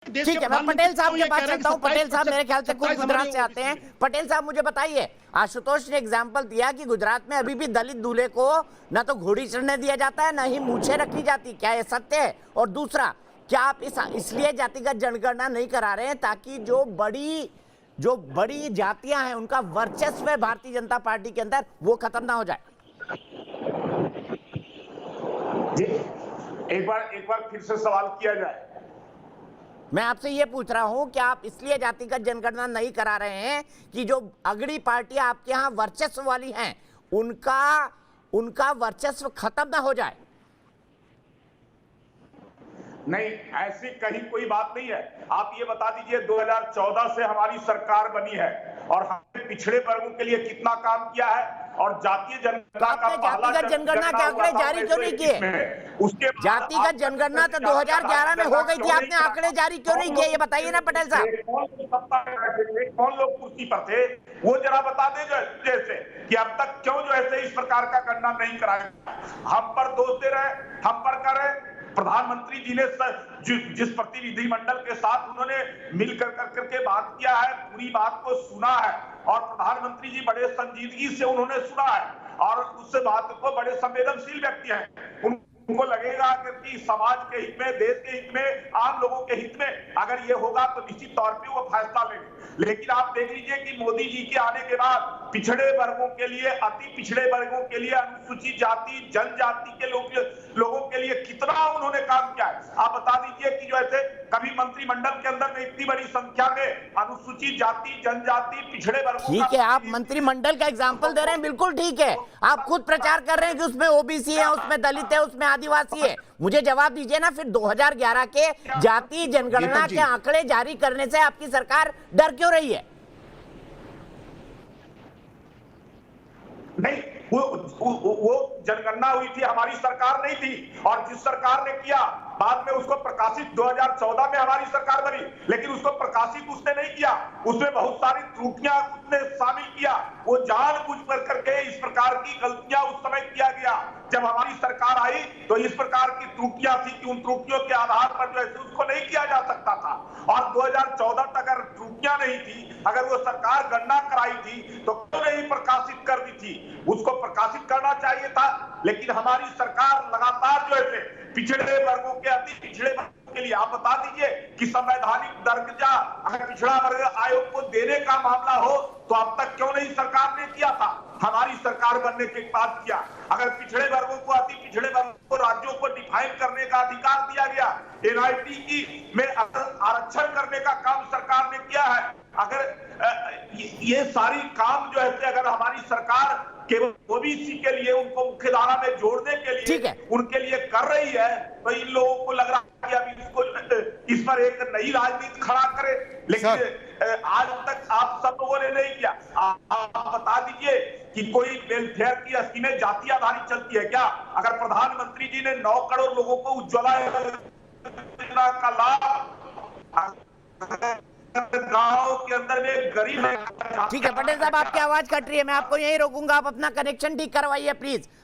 ठीक है, मैं पटेल साहब के पास चलता हूं। पटेल साहब मेरे ख्याल से खुद गुजरात से आते हैं। पटेल साहब मुझे बताइए, आशुतोष ने एग्जाम्पल दिया कि गुजरात में अभी भी दलित दूल्हे को न तो घोड़ी चढ़ने दिया जाता है, न ही मूछें रखी जाती। क्या ये सत्य है? और दूसरा, क्या आप इसलिए जातिगत जनगणना नहीं करा रहे हैं ताकि जो बड़ी जातियां हैं उनका वर्चस्व है भारतीय जनता पार्टी के अंदर, वो खत्म ना हो जाए? जी, एक बार फिर से सवाल किया जाए। मैं आपसे ये पूछ रहा हूं कि आप इसलिए जातिगत जनगणना नहीं करा रहे हैं कि जो अगड़ी पार्टियां आपके यहां वर्चस्व वाली हैं उनका वर्चस्व खत्म ना हो जाए? नहीं, ऐसी कहीं कोई बात नहीं है। आप ये बता दीजिए 2014 से हमारी सरकार बनी है और हमने पिछड़े वर्गों के लिए कितना काम किया है और जातीय जनगणना का जातिगत जनगणना के आंकड़े जारी क्यों नहीं किए? उसके जातिगत जनगणना तो 2011 में हो गई थी, आपने आंकड़े जारी क्यों नहीं किए? ये बताइए ना पटेल साहब। कौन लोग कुर्सी पर थे वो जरा बता दे जैसे कि अब तक क्यों जो ऐसे इस प्रकार का गणना नहीं कराया। हम पर दोष दे रहे, हम पर कर रहे। प्रधानमंत्री जी ने जिस प्रतिनिधि मंडल के साथ उन्होंने मिलकर करके बात किया है, पूरी बात को सुना है और प्रधानमंत्री जी बड़े संजीदगी से उन्होंने सुना है और उस बात को बड़े संवेदनशील व्यक्ति हैं। उनको लगेगा कि समाज के हित में, देश के हित में, आम लोगों के हित में अगर ये होगा तो निश्चित तौर पे वो फैसला लेंगे। लेकिन आप देख लीजिए कि मोदी जी के आने के बाद पिछड़े वर्गों के लिए, अति पिछड़े वर्गों के लिए, अनुसूचित जाति जनजाति के लोगों के लिए कितना उन्होंने काम किया है। आप बता दीजिए कि जो ऐसे कभी मंत्रिमंडल के अंदर में इतनी बड़ी संख्या में अनुसूचित जाति जनजाति पिछड़े वर्गों, ठीक है, आप मंत्रिमंडल का एग्जाम्पल दे रहे हैं, बिल्कुल ठीक है। आप खुद प्रचार कर रहे हैं कि उसमें ओबीसी है, उसमें दलित है, उसमें आदिवासी है। मुझे जवाब दीजिए ना, फिर 2011 के जाति जनगणना के आंकड़े जारी करने से आपकी सरकार डर क्यों रही है? नहीं, वो जनगणना हुई थी, हमारी सरकार नहीं थी और जिस सरकार ने किया बाद में उसको प्रकाशित 2014 में हमारी सरकार बनी, लेकिन उसको प्रकाशित उसने नहीं किया। उसमें बहुत सारी त्रुटियां उसने शामिल किया। वो जानबूझ कर करके इस प्रकार की गलतियां उस समय किया गया। जब हमारी सरकार आई तो इस प्रकार की त्रुटियां थी कि उन त्रुटियों के आधार पर जो है उसको नहीं किया जा सकता था और 2014 तक अगर त्रुटियां नहीं थी, अगर वो सरकार गणना कराई थी तो क्यों नहीं प्रकाशित कर दी थी? उसको प्रकाशित करना चाहिए था। लेकिन हमारी सरकार लगातार जो है पिछड़े वर्गों के, अति पिछड़े वर्गों के लिए, आप बता दीजिए कि संवैधानिक दर्जा अगर पिछड़ा वर्ग आयोग को देने का मामला हो तो अब तक क्यों नहीं सरकार ने किया था? हमारी सरकार बनने के बाद किया। अगर पिछड़े वर्गों को, अति पिछड़े वर्गों को राज्यों को डिफाइन करने का अधिकार दिया गया, एनआईटी की में आरक्षण करने का काम सरकार ने किया है। अगर ये सारी काम जो है अगर हमारी सरकार केवल ओबीसी के लिए, उनको मुख्यधारा में जोड़ने के लिए, उनके लिए कर रही है तो इन लोगों को लग रहा है कि अभी इसको इस पर एक नई राजनीति खड़ा करे। लेकिन आज तक आप सब लोगों ने नहीं किया। आप बता दीजिए कि कोई वेलफेयर की स्कीमें जाति आधारित चलती है क्या? अगर प्रधानमंत्री जी ने 9 करोड़ लोगों को उज्ज्वला योजना का लाभ गांव के अंदर में गरीब है। ठीक है पटेल साहब, आपकी आवाज कट रही है, मैं आपको यहीं रोकूंगा। आप अपना कनेक्शन ठीक करवाइए प्लीज।